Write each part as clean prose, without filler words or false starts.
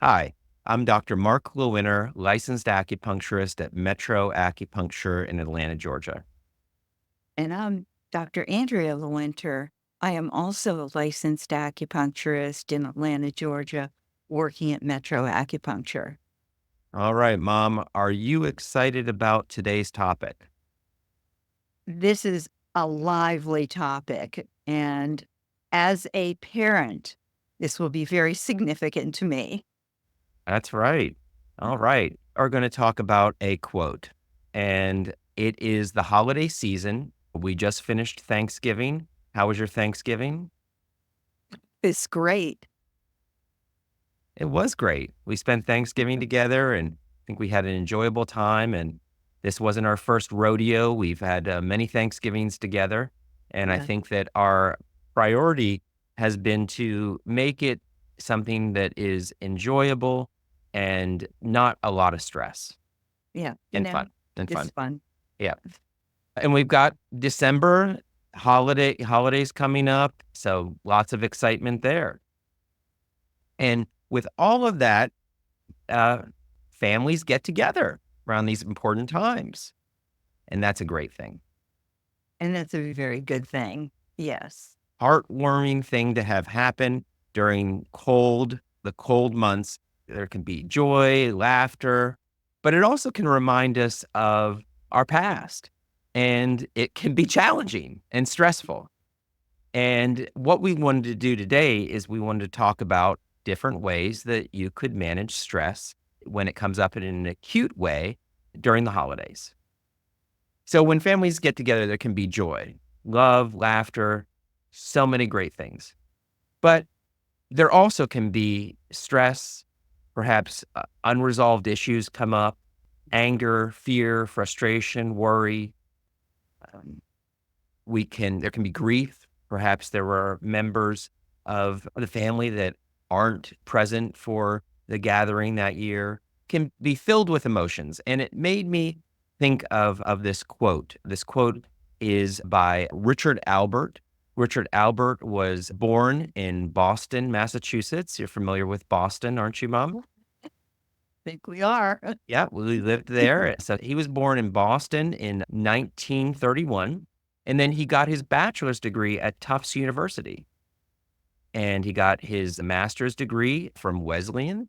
Hi, I'm Dr. Mark Lewinter, licensed acupuncturist at Metro Acupuncture in Atlanta, Georgia. And I'm Dr. Andrea Lewinter. I am also a licensed acupuncturist in Atlanta, Georgia, working at Metro Acupuncture. All right, Mom, are you excited about today's topic? This is a lively topic, and as a parent, this will be very significant to me. That's right. All right. We're going to talk about a quote, and it is the holiday season. We just finished Thanksgiving. How was your Thanksgiving? It's great. It was great. We spent Thanksgiving together, and I think we had an enjoyable time. And this wasn't our first rodeo. We've had many Thanksgivings together. And I Yeah. think that our priority has been to make it something that is enjoyable and not a lot of stress Yeah. and fun and It's fun. fun. Yeah. And we've got December holidays coming up. So lots of excitement there. And with all of that, uh, families get together around these important times. And that's a great thing. And that's a very good thing. Yes. Heartwarming thing to have happen during the cold months. There can be joy, laughter, but it also can remind us of our past. And it can be challenging and stressful. And what we wanted to do today is we wanted to talk about different ways that you could manage stress when it comes up in an acute way during the holidays. So when families get together, there can be joy, love, laughter, so many great things. But there also can be stress, perhaps unresolved issues come up, anger, fear, frustration, worry. Um, there can be grief. Perhaps there were members of the family that aren't present for the gathering that year, can be filled with emotions. And it made me think of this quote. This quote is by Richard Albert. Richard Albert was born in Boston, Massachusetts. You're familiar with Boston, aren't you, Mom? Think we are. Yeah, we lived there. So he was born in Boston in 1931, and then he got his bachelor's degree at Tufts University. And he got his master's degree from Wesleyan,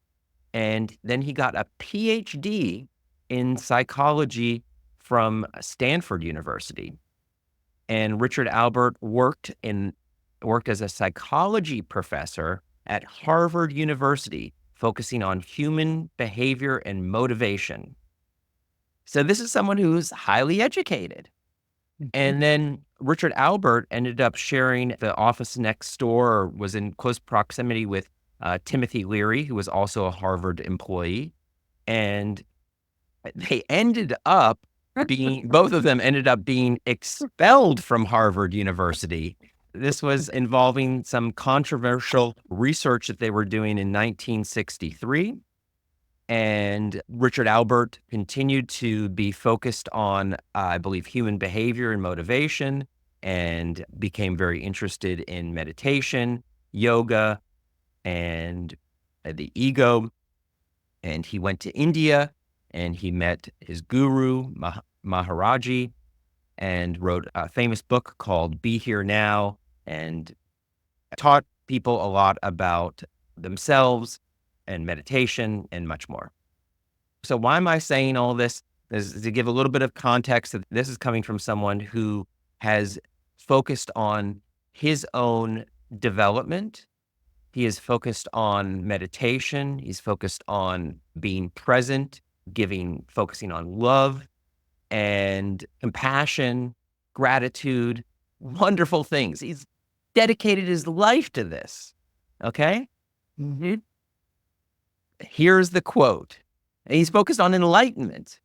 and then he got a PhD in psychology from Stanford University. And Richard Albert worked as a psychology professor at Harvard University, focusing on human behavior and motivation. So this is someone who's highly educated. And then Richard Albert ended up sharing the office next door, or was in close proximity with Timothy Leary, who was also a Harvard employee. And they ended up both of them ended up being expelled from Harvard University. This was involving some controversial research that they were doing in 1963. And Richard Albert continued to be focused on, I believe, human behavior and motivation, and became very interested in meditation, yoga, and the ego. And he went to India and he met his guru, Maharaji, and wrote a famous book called Be Here Now, and taught people a lot about themselves and meditation and much more. So why am I saying all this? Is to give a little bit of context that this is coming from someone who has focused on his own development. He is focused on meditation. He's focused on being present, focusing on love and compassion, gratitude, wonderful things. He's dedicated his life to this. Okay. Mhm. Here's the quote. And he's focused on enlightenment.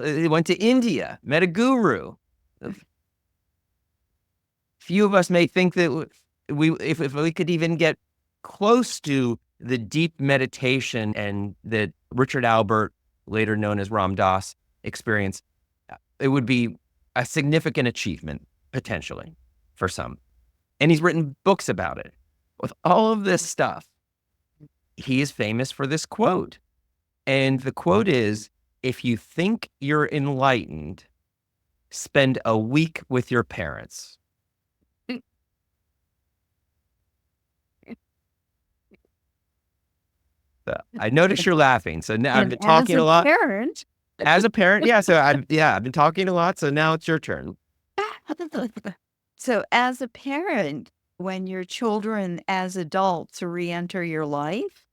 He went to India, met a guru. Few of us may think that if we could even get close to the deep meditation and that Richard Albert, later known as Ram Dass, experienced, it would be a significant achievement potentially for some. And he's written books about it. With all of this stuff, he is famous for this quote. And the quote is, if you think you're enlightened, spend a week with your parents. So I notice you're laughing. So now I've And been as talking a a lot. parent, As a parent, yeah. So I've been talking a lot. So now it's your turn. so as a parent, when your children as adults re-enter your life,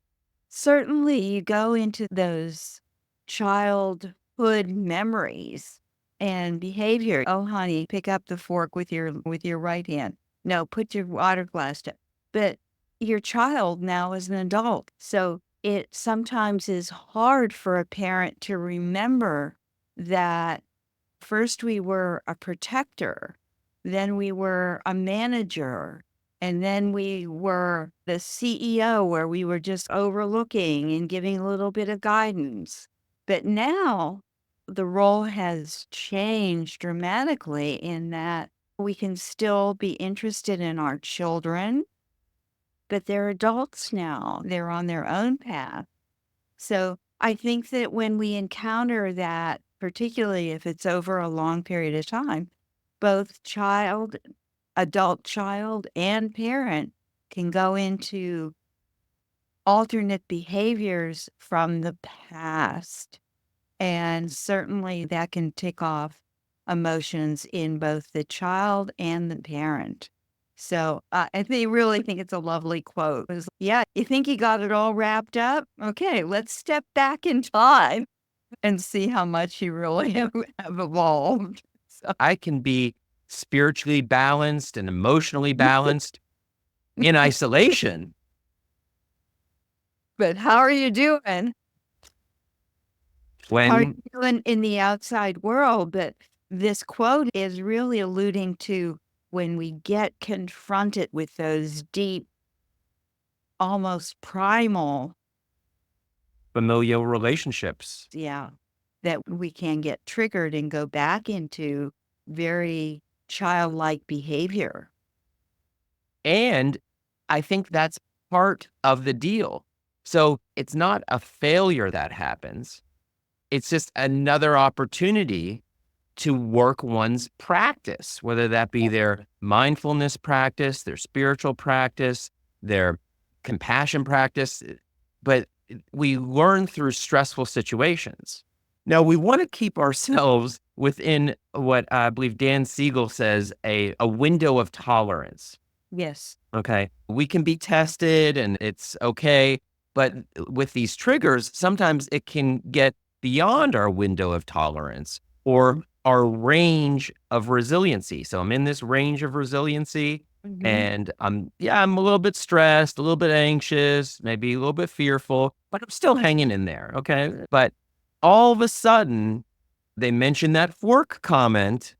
certainly you go into those childhood memories and behavior. Oh, honey, pick up the fork with your right hand. No, put your water glass down. But your child now is an adult. So it sometimes is hard for a parent to remember that first we were a protector, then we were a manager, and then we were the CEO where we were just overlooking and giving a little bit of guidance. But now the role has changed dramatically in that we can still be interested in our children, but they're adults now. They're on their own path. So I think that when we encounter that, particularly if it's over a long period of time, both adult child, and parent can go into alternate behaviors from the past. And certainly that can tick off emotions in both the child and the parent. So really think it's a lovely quote. It was, yeah, you think you got it all wrapped up? Okay, let's step back in time and see how much you really have evolved. So, I can be spiritually balanced and emotionally balanced in isolation. but how are you doing? How are you When doing in the outside world? But this quote is really alluding to when we get confronted with those deep, almost primal, familial relationships. yeah, that we can get triggered and go back into very childlike behavior. And I think that's part of the deal. So it's not a failure that happens. It's just another opportunity to work one's practice, whether that be their mindfulness practice, their spiritual practice, their compassion practice. But we learn through stressful situations. Now, we want to keep ourselves within what I believe Dan Siegel says a window of tolerance. Yes. Okay. We can be tested and it's okay. But with these triggers, sometimes it can get beyond our window of tolerance or our range of resiliency. So I'm in this range of resiliency Mhm. and I'm a little bit stressed, a little bit anxious, maybe a little bit fearful, but I'm still hanging in there. Okay. But all of a sudden, they mention that fork comment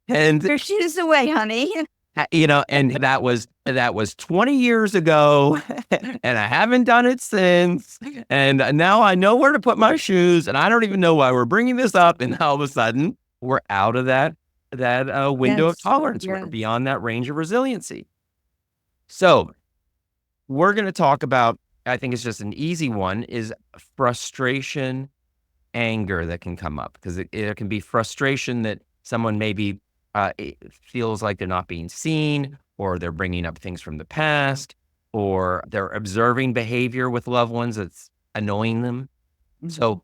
and Your shoes away, honey. and that was 20 years ago, and I haven't done it since. And now I know where to put my shoes, and I don't even know why we're bringing this up. And all of a sudden, we're out of that window of Yes. tolerance. We're Yes. beyond that range of resiliency. So we're going to talk about. I think it's just an easy one. Is frustration, anger that can come up because it can be frustration that someone maybe it feels like they're not being seen, or they're bringing up things from the past, or they're observing behavior with loved ones that's annoying them. So,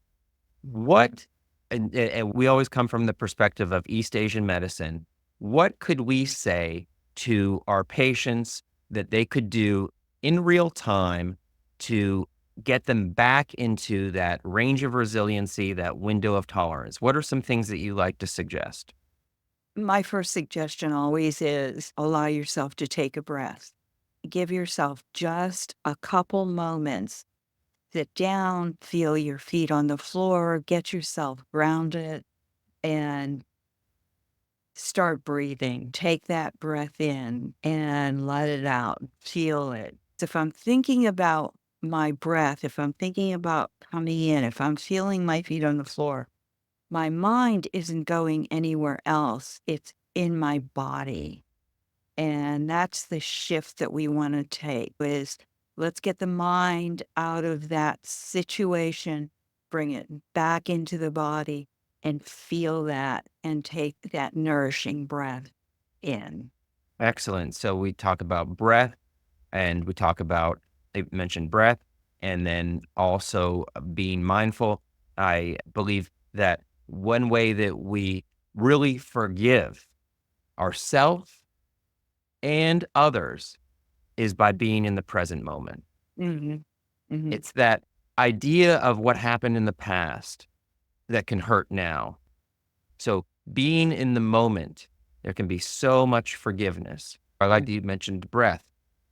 what, and we always come from the perspective of East Asian medicine. What could we say to our patients that they could do in real time to get them back into that range of resiliency, that window of tolerance? What are some things that you like to suggest? My first suggestion always is allow yourself to take a breath. Give yourself just a couple moments. Sit down, feel your feet on the floor, get yourself grounded, and start breathing. Take that breath in and let it out. Feel it. If I'm thinking about my breath, if I'm thinking about coming in, if I'm feeling my feet on the floor, my mind isn't going anywhere else. It's in my body. And that's the shift that we want to take is Let's get the mind out of that situation, bring it back into the body and feel that and take that nourishing breath in. Excellent. So we talk about breath and we talk about, I mentioned breath and then also being mindful. I believe that one way that we really forgive ourselves and others is by being in the present moment. Mhm. Mhm. It's that idea of what happened in the past that can hurt now. So being in the moment, there can be so much forgiveness. I like that you mentioned breath.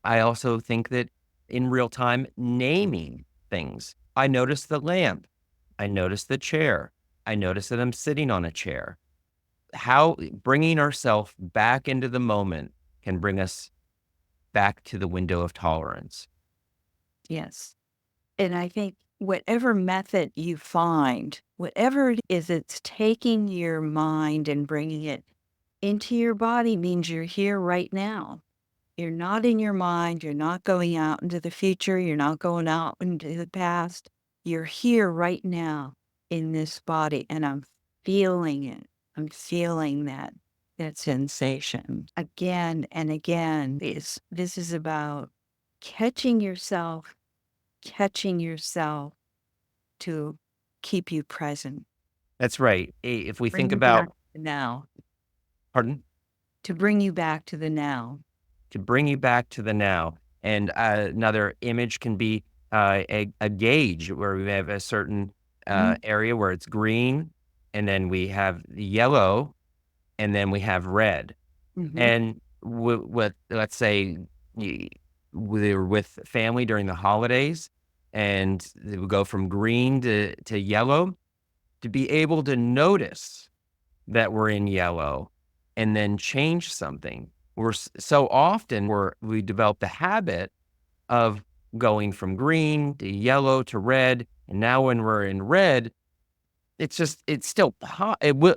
I also think that in real time, naming things. I notice the lamp. I notice the chair. I notice that I'm sitting on a chair. How bringing ourselves back into the moment can bring us back to the window of tolerance. Yes. And I think whatever method you find, whatever it is, it's taking your mind and bringing it into your body means you're here right now. You're not in your mind. You're not going out into the future. You're not going out into the past. You're here right now in this body. And I'm feeling it. I'm feeling that sensation again and again. This is about catching yourself, catching yourself to keep you present, That's right. If we bring think you back about, to the now, pardon? to bring you back to the now. To bring you back to the now. And another image can be a gauge where we have a certain Mhm. area where it's green, and then we have yellow, and then we have red. Mhm. And with let's say y- we're with family during the holidays, and it would go from green to yellow. To be able to notice that we're in yellow and then change something. So often we develop the habit of going from green to yellow to red. And now when we're in red, it's still, it will,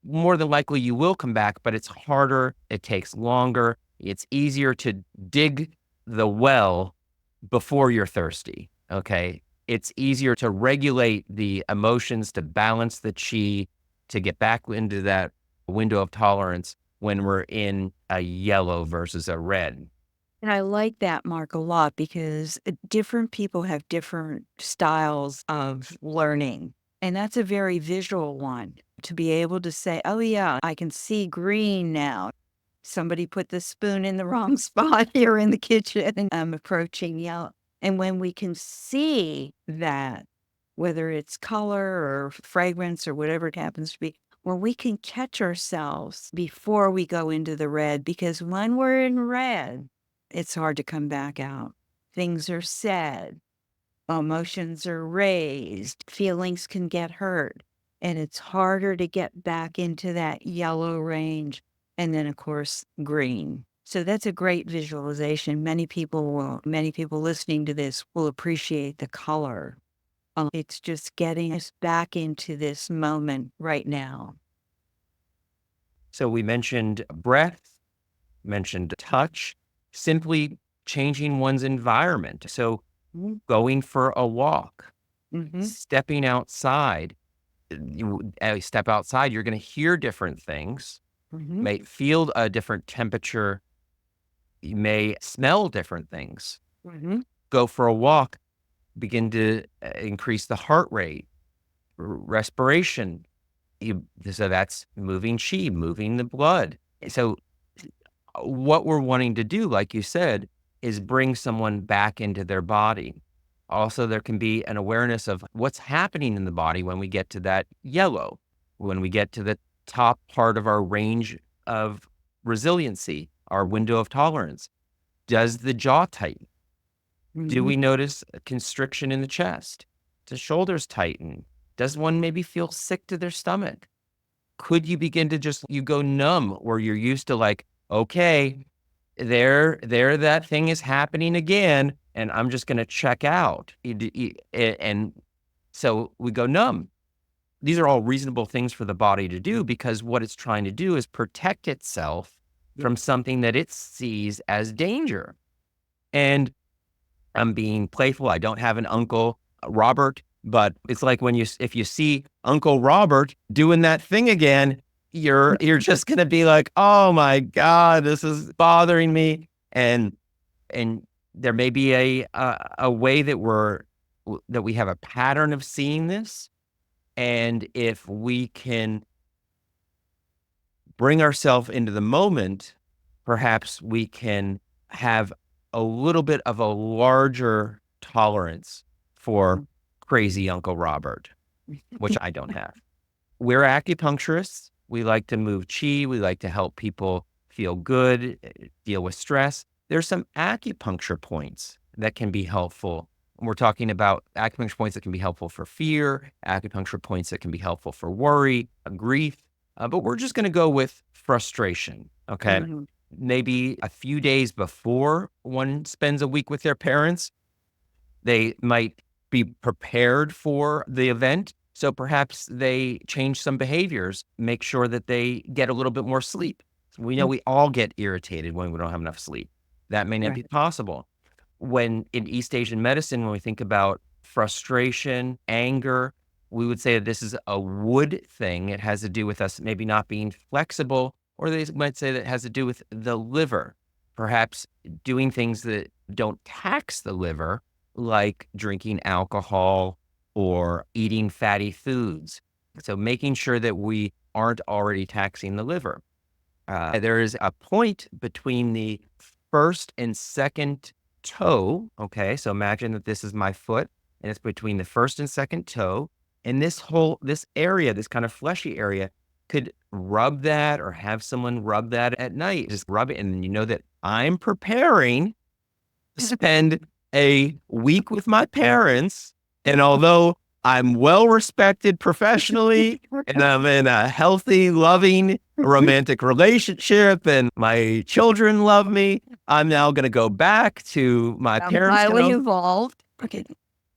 more than likely you will come back, but it's harder. It takes longer. It's easier to dig the well before you're thirsty. Okay. It's easier to regulate the emotions, to balance the chi, to get back into that window of tolerance when we're in a yellow versus a red. And I like that, Mark, a lot because different people have different styles of learning. And that's a very visual one to be able to say, oh, yeah, I can see green now. Somebody put the spoon in the wrong spot here in the kitchen and I'm approaching yellow. And when we can see that, whether it's color or fragrance or whatever it happens to be, where we can catch ourselves before we go into the red, because when we're in red, it's hard to come back out. Things are said, emotions are raised, feelings can get hurt, and it's harder to get back into that yellow range. And then, of course, green. So that's a great visualization. Many people listening to this will appreciate the color. It's just getting us back into this moment right now. So we mentioned breath, mentioned touch, simply changing one's environment. So going for a walk, Mm-hmm. stepping outside. As you step outside, you're going to hear different things, Mm-hmm. may feel a different temperature, you may smell different things. Mm-hmm. Go for a walk, begin to increase the heart rate, respiration. So that's moving chi, moving the blood. So what we're wanting to do, like you said, is bring someone back into their body. Also, there can be an awareness of what's happening in the body when we get to that yellow, when we get to the top part of our range of resiliency, our window of tolerance. Does the jaw tighten? Do Mm-hmm. we notice a constriction in the chest? Do shoulders tighten? Does one maybe feel sick to their stomach? Could you begin to just, you go numb where you're used to like, okay, there, that thing is happening again, and I'm just going to check out. And so we go numb. These are all reasonable things for the body to do because what it's trying to do is protect itself from something that it sees as danger. And I'm being playful. I don't have an Uncle Robert, but it's like if you see Uncle Robert doing that thing again, you're just gonna be like, oh my God, this is bothering me. And there may be a way that we have a pattern of seeing this. And if we can bring ourselves into the moment, perhaps we can have a little bit of a larger tolerance for crazy Uncle Robert, which I don't have. We're acupuncturists. We like to move chi. We like to help people feel good, deal with stress. There's some acupuncture points that can be helpful. We're talking about acupuncture points that can be helpful for fear, acupuncture points that can be helpful for worry, grief. But we're just going to go with frustration. Okay. Mhm. Maybe a few days before one spends a week with their parents, they might be prepared for the event. So perhaps they change some behaviors, make sure that they get a little bit more sleep. We know Mm. we all get irritated when we don't have enough sleep. That may not Right. be possible. When in East Asian medicine, when we think about frustration, anger, we would say that this is a wood thing. It has to do with us maybe not being flexible, or they might say that it has to do with the liver, perhaps doing things that don't tax the liver, like drinking alcohol or eating fatty foods. So making sure that we aren't already taxing the liver. There is a point between the first and second toe. Okay. So imagine that this is my foot and it's between the first and second toe. And this area, this kind of fleshy area, could rub that or have someone rub that at night. Just rub it. And then you know that I'm preparing to spend a week with my parents. And although I'm well respected professionally and I'm in a healthy, loving, romantic relationship and my children love me, I'm now going to go back to my I'm parents' highly house. evolved. Okay.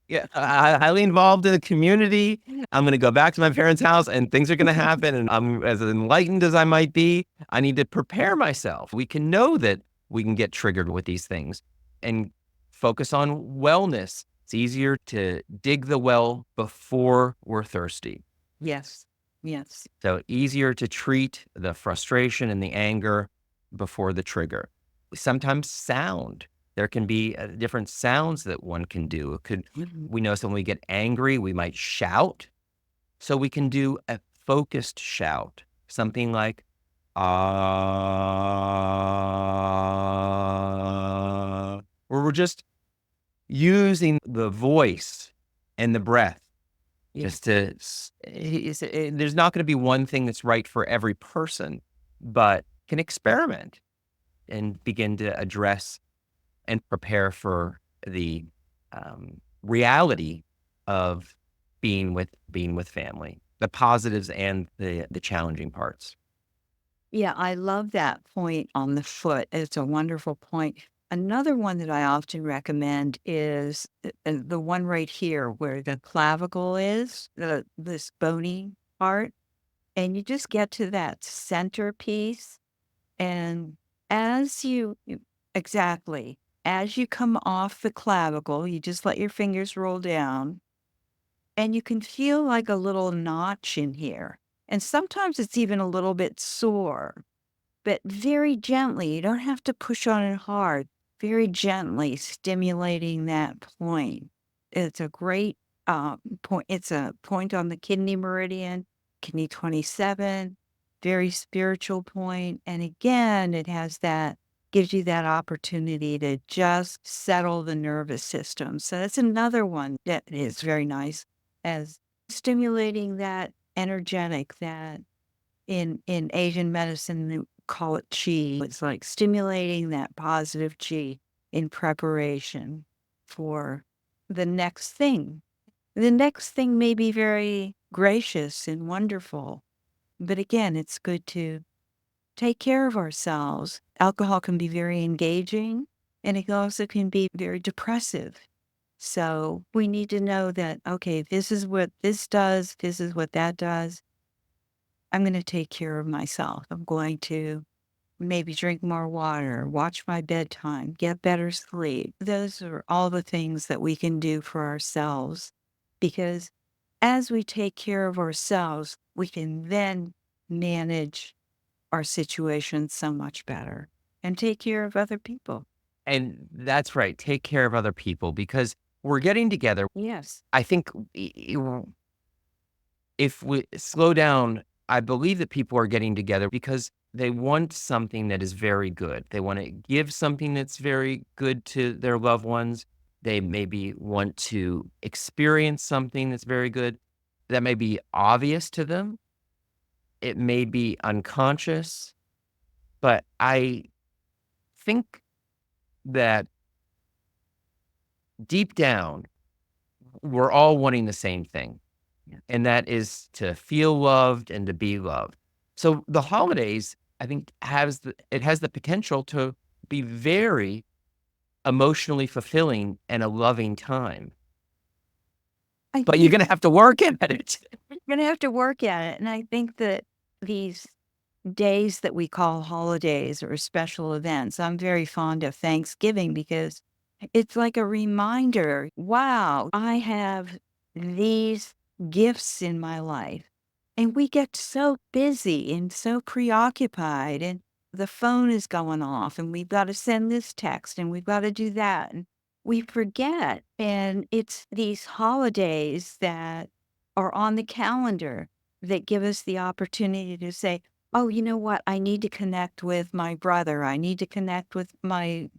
Yeah, highly involved in the community. I'm going to go back to my parents' house and things are going to happen. And I'm as enlightened as I might be. I need to prepare myself. We can know that we can get triggered with these things and focus on wellness. It's easier to dig the well before we're thirsty. Yes. Yes. So easier to treat the frustration and the anger before the trigger. Sometimes sound. There can be different sounds that one can do. Mhm. We know when we get angry, we might shout. So we can do a focused shout, something like, ah, where we're just using the voice and the breath just to, there's not going to be one thing that's right for every person, but can experiment and begin to address and prepare for the reality of being with family, the positives and the challenging parts. Yeah, I love that point on the foot. It's a wonderful point. Another one that I often recommend is the one right here where the clavicle is, this bony part. And you just get to that center piece. And exactly, as you come off the clavicle, you just let your fingers roll down and you can feel like a little notch in here. And sometimes it's even a little bit sore, but very gently. You don't have to push on it hard. Very gently stimulating that point. It's a great point. It's a point on the kidney meridian, kidney 27, very spiritual point. And again, gives you that opportunity to just settle the nervous system. So that's another one that is very nice as stimulating that energetic, that in Asian medicine, they call it qi. It's like stimulating that positive qi in preparation for the next thing. The next thing may be very gracious and wonderful, but again, it's good to take care of ourselves. Alcohol can be very engaging and it also can be very depressive. So we need to know that, okay, this is what this does, this is what that does. I'm going to take care of myself. I'm going to maybe drink more water, watch my bedtime, get better sleep. Those are all the things that we can do for ourselves because as we take care of ourselves, we can then manage our situation so much better and take care of other people. And that's right. Take care of other people because we're getting together. Yes. I think if we slow down, I believe that people are getting together because they want something that is very good. They want to give something that's very good to their loved ones. They maybe want to experience something that's very good that may be obvious to them. It may be unconscious, but I think that deep down, we're all wanting the same thing, Yeah. and that is to feel loved and to be loved. So the holidays, I think, has the potential to be very emotionally fulfilling and a loving time, I but you're think gonna have to work at it. we're going to have to work at it. And I think that these days that we call holidays or special events, I'm very fond of Thanksgiving because it's like a reminder wow, I have these gifts in my life. And we get so busy and so preoccupied, and the phone is going off, and we've got to send this text, and we've got to do that. And we forget. And it's these holidays that are on the calendar that give us the opportunity to say, oh, you know what? I need to connect with my brother. I need to connect with my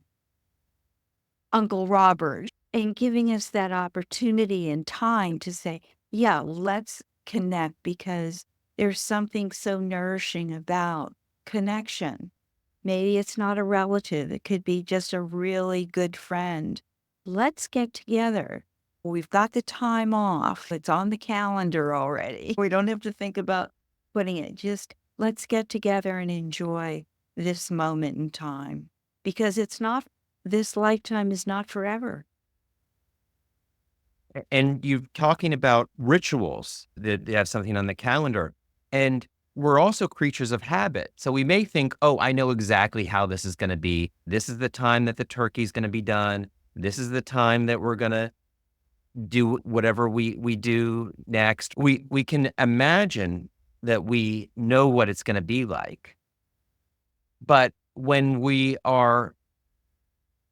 Uncle Robert, and giving us that opportunity and time to say, yeah, let's connect because there's something so nourishing about connection. Maybe it's not a relative, it could be just a really good friend. Let's get together. We've got the time off, it's on the calendar already. We don't have to think about putting it. Just let's get together and enjoy this moment in time because it's not, this lifetime is not forever. And you're talking about rituals that they have something on the calendar. And we're also creatures of habit. So we may think, oh, I know exactly how this is going to be. This is the time that the turkey's going to be done. This is the time that we're going to do whatever we do next. We can imagine that we know what it's going to be like. But when we are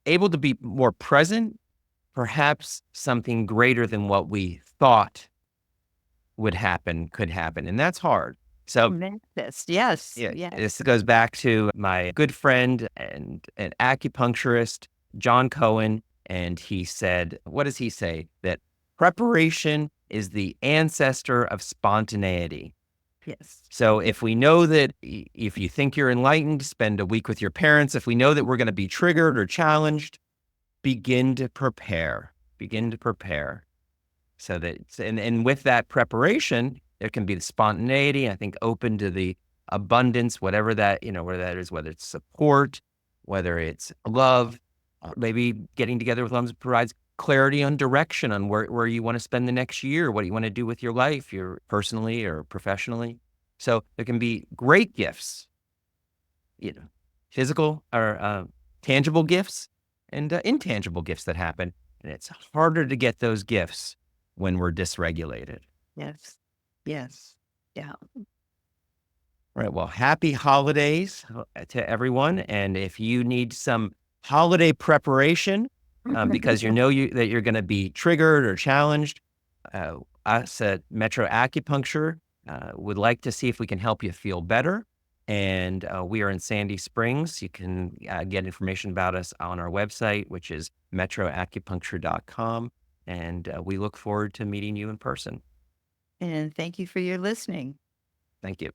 able to be more present, perhaps something greater than what we thought would happen could happen, and that's hard. So, Manifest. Yes. yeah, Yes. this goes back to my good friend and an acupuncturist, John Cohen, and he said, what does he say? That preparation is the ancestor of spontaneity. Yes. So if we know that if you think you're enlightened, spend a week with your parents. If we know that we're going to be triggered or challenged, begin to prepare. Begin to prepare. So that and with that preparation, there can be the spontaneity, I think open to the abundance, whatever that, whether that is, whether it's support, whether it's love, maybe getting together with ones that provides clarity on direction on where you want to spend the next year, what do you want to do with your life, your personally or professionally. So there can be great gifts, you know, physical or tangible gifts and intangible gifts that happen. And it's harder to get those gifts when we're dysregulated. Yes. Yes. Yeah. Right. Well, happy holidays to everyone. And if you need some holiday preparation because that you're going to be triggered or challenged, uh, us at Metro Acupuncture would like to see if we can help you feel better. And we are in Sandy Springs. You can get information about us on our website, which is metroacupuncture.com. And we look forward to meeting you in person. And thank you for your listening. Thank you.